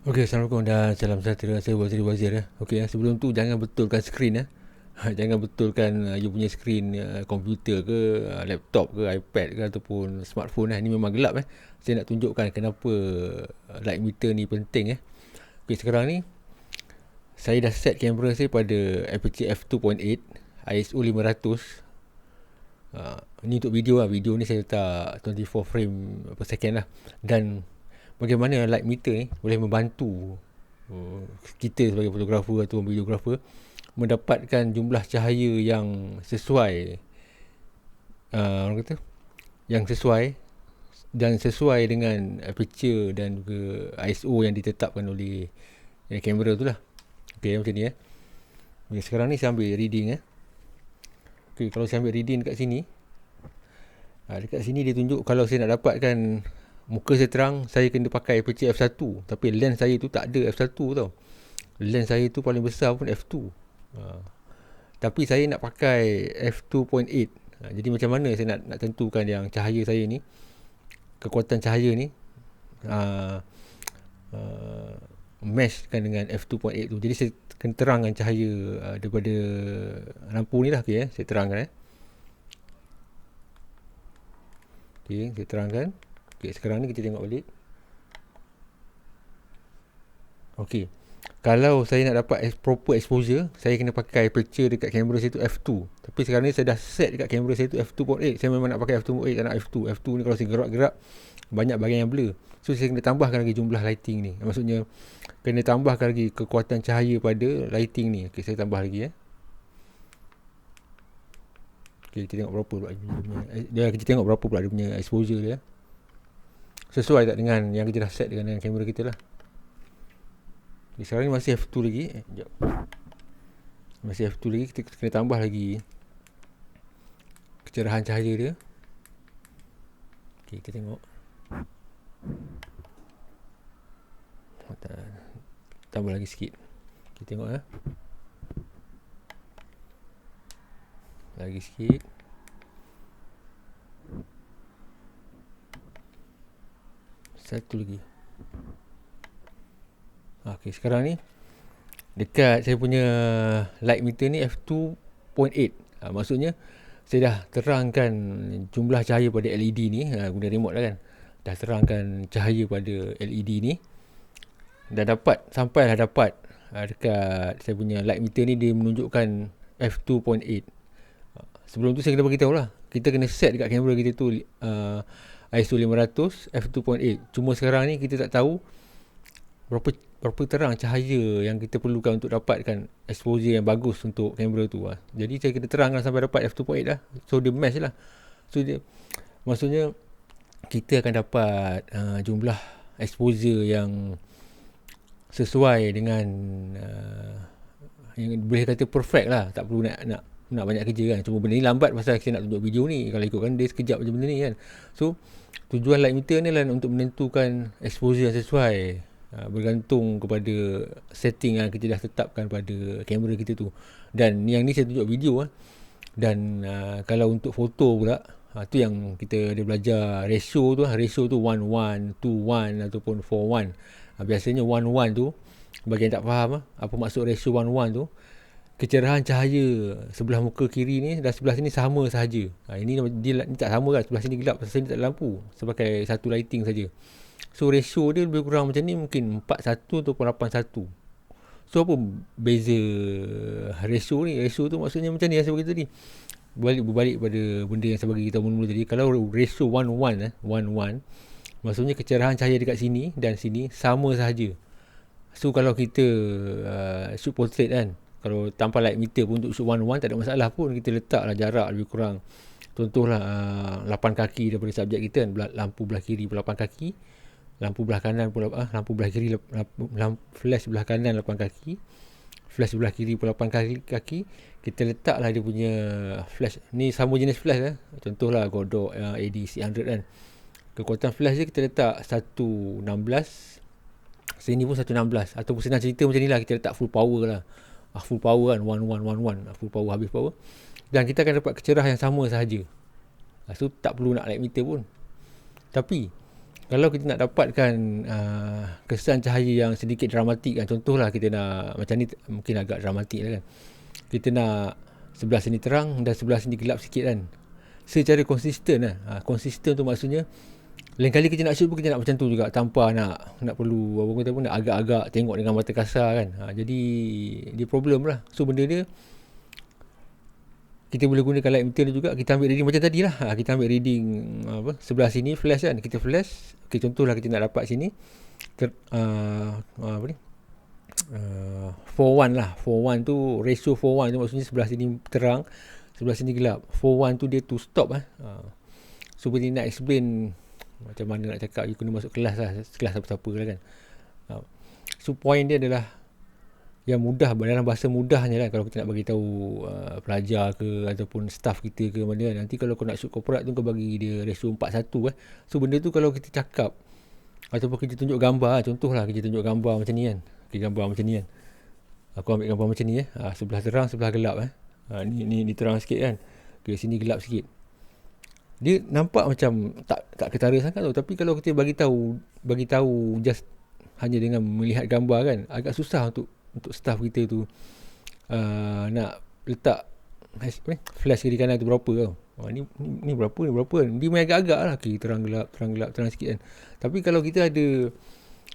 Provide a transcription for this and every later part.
Okey, Assalamualaikum dan salam sejahtera. Saya Wazir ya. Okey, sebelum tu jangan betulkan skrin ya. Jangan betulkan you punya skrin komputer ke, laptop ke, iPad ke ataupun smartphone Ini memang gelap Saya nak tunjukkan kenapa light meter ni penting Okey, sekarang ni saya dah set kamera saya pada aperture f2.8 ISO 500. Ni untuk video Video ni saya letak 24 frame per second lah. Dan bagaimana light meter ni boleh membantu kita sebagai fotografer atau videografer mendapatkan jumlah cahaya yang sesuai, orang kata yang sesuai dan sesuai dengan aperture dan juga ISO yang ditetapkan oleh kamera tu lah. Okey, macam ni Okay, sekarang ni saya ambil reading Okey, kalau saya ambil reading dekat sini, dekat sini dia tunjuk kalau saya nak dapatkan muka saya terang, saya kena pakai aperture f1. Tapi lens saya tu tak ada f1 tau. Lens saya tu paling besar pun f2. Tapi saya nak pakai f2.8. Jadi macam mana saya nak tentukan yang cahaya saya ni, kekuatan cahaya ni matchkan dengan f2.8 tu. Jadi saya kena terangkan cahaya daripada lampu ni lah. Okay, saya terangkan Okay, saya terangkan. Okay, sekarang ni kita tengok balik. Okay, kalau saya nak dapat proper exposure, saya kena pakai aperture dekat kamera saya tu f2. Tapi sekarang ni saya dah set dekat kamera saya tu f2.8. Saya memang nak pakai f2.8, tak nak f2. F2 ni kalau saya gerak-gerak, banyak bahagian yang blur. So saya kena tambahkan lagi jumlah lighting ni. Maksudnya kena tambahkan lagi kekuatan cahaya pada lighting ni. Okay, saya tambah lagi Okay, kita tengok berapa pula kita tengok berapa pula dia punya exposure dia. Sesuai tak dengan yang kita dah set dengan kamera kita lah. Okay, sekarang ni masih f2 lagi. Sekejap. Masih f2 lagi. Kita kena tambah lagi kecerahan cahaya dia. Okay, kita tengok. Tambah lagi sikit. Kita tengok lagi sikit. Satu lagi. Okay, sekarang ni dekat saya punya light meter ni f2.8. Maksudnya saya dah terangkan jumlah cahaya pada LED ni, guna remote lah kan. Dah terangkan cahaya pada LED ni. Sampailah dapat dekat saya punya light meter ni, dia menunjukkan f2.8. Sebelum tu saya kena beritahu lah, kita kena set dekat kamera kita tu ISO 500 f2.8. Cuma sekarang ni kita tak tahu berapa terang cahaya yang kita perlukan untuk dapatkan exposure yang bagus untuk kamera tu. Jadi saya kena terangkan sampai dapat f2.8 lah. So dia match lah. So dia, maksudnya kita akan dapat jumlah exposure yang sesuai dengan yang boleh kata perfect lah. Tak perlu nak banyak kerja kan. Cuma benda ni lambat pasal saya nak tunjuk video ni. Kalau ikutkan dia sekejap macam benda ni kan. So tujuan light meter ni lah untuk menentukan exposure yang sesuai, bergantung kepada setting yang kita dah tetapkan pada kamera kita tu. Dan yang ni saya tunjuk video Dan kalau untuk foto pula, tu yang kita ada belajar ratio tu 1:1, 2:1 ataupun 4:1. Biasanya 1:1 tu, bagi yang tak faham apa maksud ratio 1:1 tu, kecerahan cahaya sebelah muka kiri ni dan sebelah sini sama sahaja. Ini dia ni tak sama kan, sebelah sini gelap, sebelah sini tak ada lampu. Saya pakai satu lighting saja. So ratio dia lebih kurang macam ni, mungkin 4:1 ataupun 8:1. So apa beza ratio ni? Ratio tu maksudnya macam ni yang saya bagi tadi. Berbalik pada benda yang saya bagi kita mula-mula tadi. Kalau ratio 1:1 maksudnya kecerahan cahaya dekat sini dan sini sama sahaja. So kalau kita shoot portrait kan, kalau tanpa light meter pun untuk shoot 1:1 tak ada masalah pun. Kita letaklah jarak lebih kurang, contohlah 8 kaki daripada subjek kita kan. Lampu belah kiri 8 kaki, lampu belah kanan pun lampu belah kiri, flash belah kanan 8 kaki, flash belah kiri pun 8 kaki. Kita letaklah dia punya flash ni sama jenis flash contohlah Godot AD600 kan. Kekuatan flash dia kita letak 1.16, sini pun 1.16, ataupun senang cerita macam ni lah, kita letak full power lah. Full power kan, 1111, full power, habis power, dan kita akan dapat kecerahan yang sama sahaja. So tak perlu nak light meter pun. Tapi Kalau kita nak dapatkan kesan cahaya yang sedikit dramatik kan, contohlah kita nak macam ni, mungkin agak dramatik lah kan, kita nak sebelah sini terang dan sebelah sini gelap sikit kan, secara konsisten lah. Konsisten tu maksudnya lain kali kita nak shoot pun kita nak macam tu juga, tanpa nak perlu apa kata pun, nak agak-agak tengok dengan mata kasar kan. Jadi dia problem lah. So benda dia kita boleh gunakan light meter juga. Kita ambil reading macam tadi lah. Kita ambil reading sebelah sini flash kan, kita flash. Okay, contohlah kita nak dapat sini 4:1 lah. 4:1 tu, ratio 4:1 tu maksudnya sebelah sini terang, sebelah sini gelap. 4:1 tu dia to stop So boleh nak explain macam mana nak cakap, you kena masuk kelas lah, kelas apa-apa lah kan. So point dia adalah yang mudah, dalam bahasa mudahnya kan, kalau kita nak bagi tahu pelajar ke ataupun staff kita ke mana kan. Nanti kalau kau nak shoot corporate tu, kau bagi dia ratio 4:1 So benda tu kalau kita cakap ataupun kita tunjuk gambar, contohlah kita tunjuk gambar macam ni kan, gambar macam ni kan, aku ambil gambar macam ni sebelah terang sebelah gelap ni terang sikit kan, sini gelap sikit. Dia nampak macam tak ketara sangat tu, tapi kalau kita bagi tahu just hanya dengan melihat gambar kan, agak susah untuk staff kita tu nak letak flash kiri kanan tu berapa tau. Ni berapa, ni berapa kan. Dia main agak-agak lah, terang gelap terang sikit kan. Tapi kalau kita ada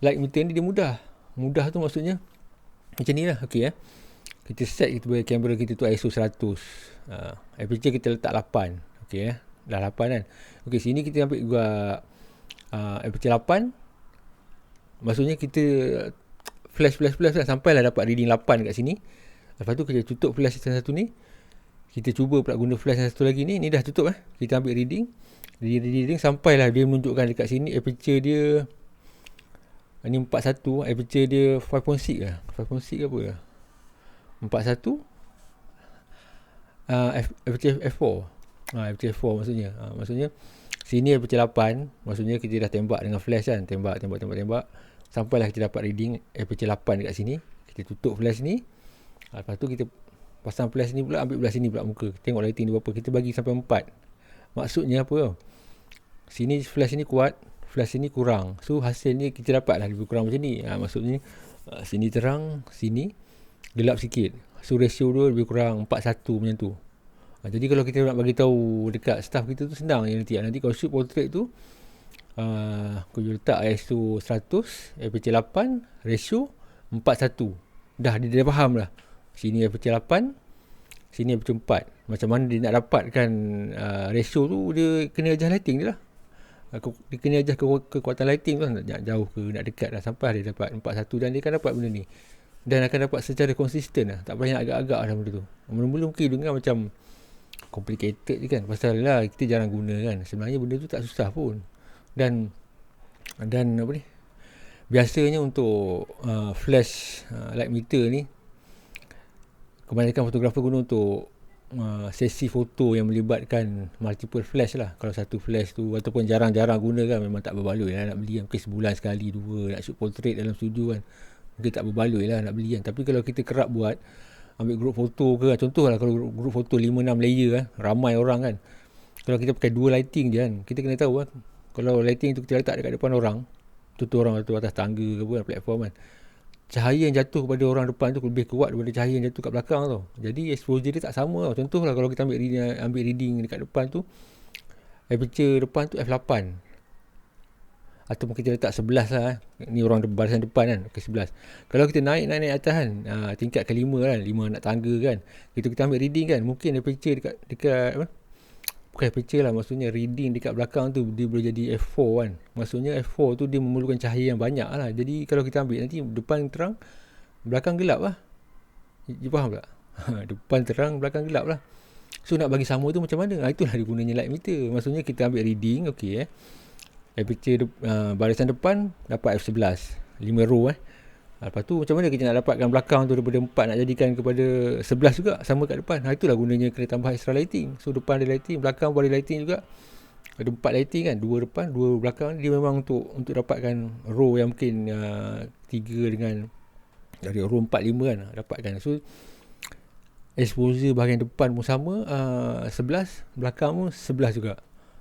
light meter ni, dia mudah tu maksudnya macam ni lah. Kita set kita bagi kamera kita tu ISO 100, aperture kita letak 8. Dah 8 kan. Sini kita ambil juga aperture 8. Maksudnya kita flash lah sampailah dapat reading 8 kat sini. Lepas tu kita tutup flash yang satu ni, kita cuba pula guna flash yang satu lagi ni dah tutup kita ambil reading sampailah dia menunjukkan dekat sini aperture dia ni 41, aperture dia 5.6 ke 5.6 ke apa 41 aperture f4 aperture f4 maksudnya sini aperture 8, maksudnya kita dah tembak dengan flash kan, tembak sampailah kita dapat reading aperture 8 dekat sini. Kita tutup flash ni, lepas tu kita pasang flash ni pula, ambil belah sini pula muka, tengok lighting dia berapa, kita bagi sampai 4. Maksudnya apa sini flash ni kuat, flash ni kurang, so hasilnya kita dapat lah lebih kurang macam ni. Maksudnya sini terang, sini gelap sikit, so ratio dia lebih kurang 4:1 macam tu. Jadi kalau kita nak bagi tahu dekat staff kita tu senang je nanti kalau shoot portrait tu, aku letak ISO 100, aperture 8, ratio 4:1. Dah dia faham lah. Sini aperture 8, sini aperture 4. Macam mana dia nak dapatkan ratio tu, dia kena ajar lighting je lah. Dia kena ajar kekuatan lighting tu, nak jauh ke nak dekat lah, sampai dia dapat 4:1 dan dia akan dapat benda ni. Dan akan dapat secara konsisten lah. Tak payah nak agak-agak lah benda tu. Mula-mula mungkin dengar macam complicated je kan, pasal lah kita jarang guna kan. Sebenarnya benda tu tak susah pun. Dan apa ni, biasanya untuk flash light meter ni, kebanyakan fotografer guna untuk sesi foto yang melibatkan multiple flash lah. Kalau satu flash tu, ataupun jarang-jarang guna kan, memang tak berbaloi lah nak beli kan. Mungkin sebulan sekali 2 nak shoot portrait dalam studio kan, mungkin tak berbaloi lah nak beli kan. Tapi kalau kita kerap buat, ambil group foto ke, contohlah kalau group foto 5-6 layer kan, ramai orang kan, kalau kita pakai 2 lighting je kan, kita kena tahu kan, kalau lighting tu kita letak dekat depan orang, contoh orang tu atas tangga ke apa, platform kan, cahaya yang jatuh kepada orang depan tu lebih kuat daripada cahaya yang jatuh kat belakang tau. Jadi exposure dia tak sama tau. Contohlah kalau kita ambil reading dekat depan tu, aperture depan tu f8, ataupun kita letak 11 lah ni orang barisan depan kan, ke 11. Kalau kita naik atas kan, tingkat ke 5 kan, 5 nak tangga kan, kita ambil reading kan, mungkin aperture dekat apa, bukan aperture lah, maksudnya reading dekat belakang tu dia boleh jadi f4 kan. Maksudnya f4 tu dia memerlukan cahaya yang banyak lah. Jadi kalau kita ambil nanti depan terang, belakang gelap lah. You faham tak? Depan terang, belakang gelap lah. So nak bagi sama tu macam mana? Itulah dia gunanya light meter. Maksudnya kita ambil reading, aperture barisan depan dapat f11, 5 row lepas tu macam mana kita nak dapatkan belakang tu daripada 4 nak jadikan kepada 11 juga sama kat depan. Itulah gunanya kena tambah extra lighting. So depan ada lighting, belakang pun ada lighting juga. Ada 4 lighting kan, 2 depan, 2 belakang. Dia memang untuk dapatkan row yang mungkin 3 dengan dari row 4, 5 kan, dapatkan. So exposure bahagian depan pun sama 11, belakang pun 11 juga.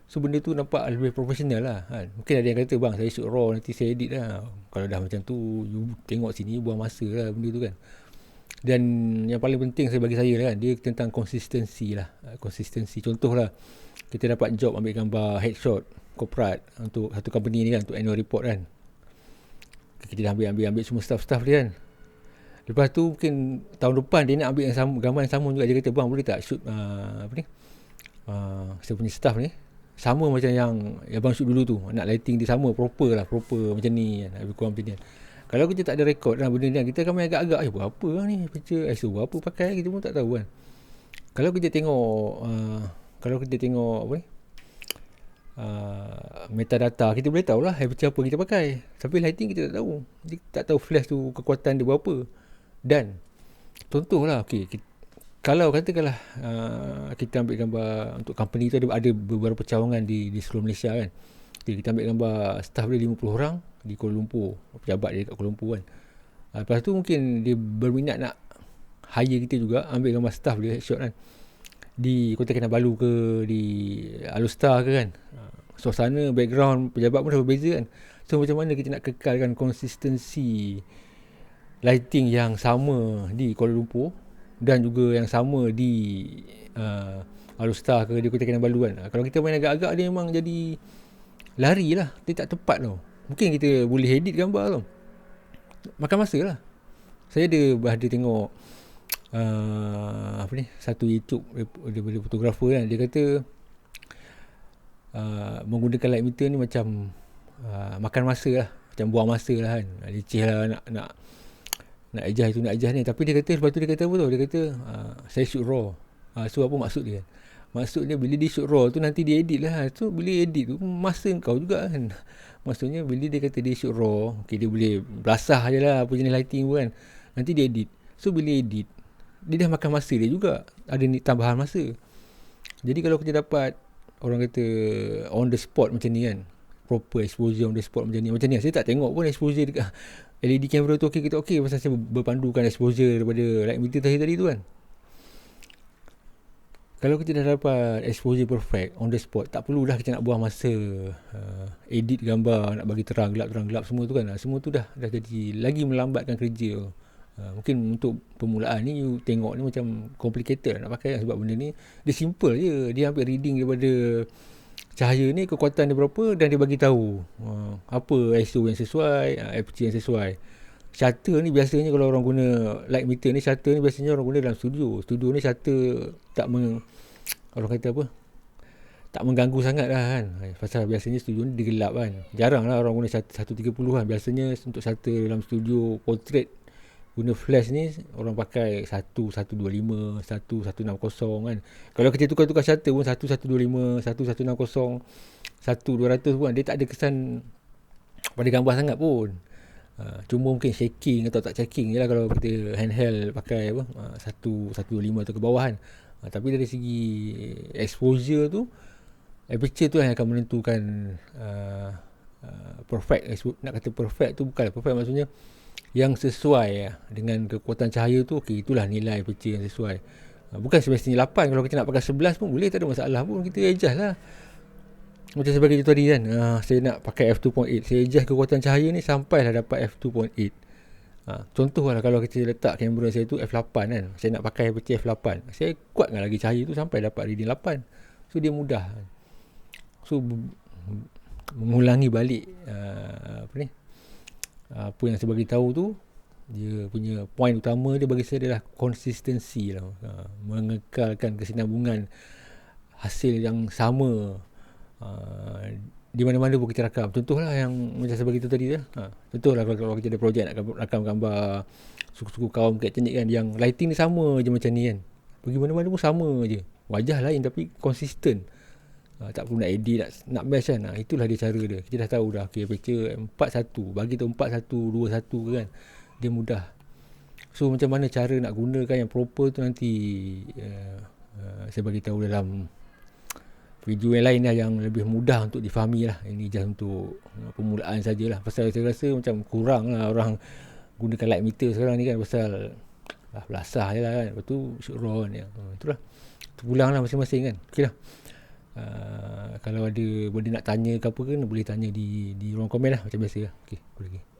So benda tu nampak lebih profesional lah kan. Mungkin ada yang kata, bang saya shoot raw, nanti saya edit lah. Kalau dah macam tu, you tengok sini buang masa lah benda tu kan. Dan yang paling penting bagi saya lah kan, dia tentang konsistensi lah. Konsistensi, contoh lah, kita dapat job ambil gambar headshot corporate untuk satu company ni kan, untuk annual report kan. Kita dah ambil semua staff dia kan. Lepas tu mungkin tahun depan dia nak ambil yang sama, gambar yang sama juga. Dia kata, bang boleh tak shoot saya punya staff ni sama macam yang abang shoot dulu tu, nak lighting dia sama, proper macam ni kan, lebih kurang macam ni kan. Kalau kita tak ada rekod lah benda ni kan, kita akan main agak-agak, buat apa lah ni picture, buat apa pakai, kita pun tak tahu kan. Kalau kita tengok apa ni, metadata, kita boleh tahu lah picture apa kita pakai. Tapi lighting kita tak tahu, kita tak tahu flash tu kekuatan dia berapa. Dan contohlah, kalau katakanlah kita ambil gambar untuk company tu, ada beberapa cawangan di seluruh Malaysia kan. Kita ambil gambar staff dia 50 orang di Kuala Lumpur, pejabat dia kat Kuala Lumpur kan. Lepas tu mungkin dia berminat nak hire kita juga ambil gambar staff dia headshot kan, di Kota Kinabalu ke, di Alustar ke kan. Suasana, background pejabat pun dah berbeza kan. So macam mana kita nak kekalkan konsistensi lighting yang sama di Kuala Lumpur dan juga yang sama di Alustar ke, di Kota Kinabalu kan. Kalau kita main agak-agak, dia memang jadi lari lah, dia tak tepat tau. Mungkin kita boleh edit gambar tau, makan masa lah. Saya ada tengok satu YouTube daripada fotografer kan. Dia kata menggunakan light meter ni macam makan masa lah, macam buang masa lah kan. Leceh lah nak adjust ni. Tapi dia kata, lepas tu dia kata apa tu, dia kata saya shoot raw. So apa maksud dia? Maksud dia bila dia shoot raw tu nanti dia edit lah. So bila edit tu masa kau juga kan. Maksudnya bila dia kata dia shoot raw, dia boleh belasah je lah apa jenis lighting pun kan. Nanti dia edit. So bila edit, dia dah makan masa dia juga. Ada ni tambahan masa. Jadi kalau kita dapat, orang kata on the spot macam ni kan, proper exposure on the spot macam ni. Saya tak tengok pun exposure dekat LED kamera tu kita pasal saya berpandukan exposure daripada light meter tadi tu kan. Kalau kita dah dapat exposure perfect on the spot, tak perlulah kita nak buang masa edit gambar, nak bagi terang gelap semua tu kan. Semua tu dah jadi lagi melambatkan kerja. Mungkin untuk permulaan ni you tengok ni macam complicated nak pakai kan, sebab benda ni dia simple je. Dia ambil reading daripada cahaya ni, kekuatan dia berapa, dan dia bagi tahu apa ISO yang sesuai, aperture yang sesuai. Shutter ni biasanya kalau orang guna light meter ni, shutter ni biasanya orang guna dalam studio ni shutter orang kata apa, tak mengganggu sangat lah kan. Pasal biasanya studio ni dia gelap kan. Jarang lah orang guna shutter 130 kan. Biasanya untuk shutter dalam studio portrait guna flash ni orang pakai 1125, 1160 kan. Kalau kita tukar-tukar shutter pun 1125, 1160, 1200 pun, dia tak ada kesan pada gambar sangat pun. Cuma mungkin shaking atau tak shaking je lah kalau kita handheld pakai 125 tu ke bawah kan. Tapi dari segi exposure tu, aperture tu yang akan menentukan perfect. Nak kata perfect tu bukan perfect, maksudnya yang sesuai dengan kekuatan cahaya tu, itulah nilai aperture yang sesuai. Bukan semestinya 8. Kalau kita nak pakai 11 pun boleh, tak ada masalah pun, kita adjust lah. Macam sebagai itu tadi kan, saya nak pakai f2.8, saya adjust kekuatan cahaya ni sampailah dapat f2.8. Contoh lah, kalau kita letak kamera saya tu f8 kan, saya nak pakai aperture f8, saya kuatkan lagi cahaya tu sampai dapat reading 8. So dia mudah. So mengulangi balik apa yang saya bagi tahu tu, dia punya point utama dia bagi saya adalah konsistensi lah. Mengekalkan kesinambungan hasil yang sama di mana-mana pun kita rakam. Contohlah yang macam saya bagi tahu tadi contohlah kalau kita ada projek nak rakam gambar suku-suku kaum kat Cenik kan, yang lighting ni sama je macam ni kan, pergi mana-mana pun sama je, wajah lain tapi konsisten. Tak perlu nak edit, nak match kan. Itulah dia cara dia. Kita dah tahu dah, picture 4:1, bagi tu 4:1, 2:1 kan, dia mudah. So macam mana cara nak gunakan yang proper tu nanti saya bagi tahu dalam video yang lain lah, yang lebih mudah untuk difahami lah. Ini just untuk permulaan sajalah. Pasal saya rasa macam kurang lah orang gunakan light meter sekarang ni kan, pasal belasah je lah kan. Lepas tu shoot raw kan. Itulah, terpulang lah masing-masing kan. Okay lah. Kalau ada benda nak tanya ke apa ke, boleh tanya di ruang komen lah macam biasa lah. Okay, boleh lagi.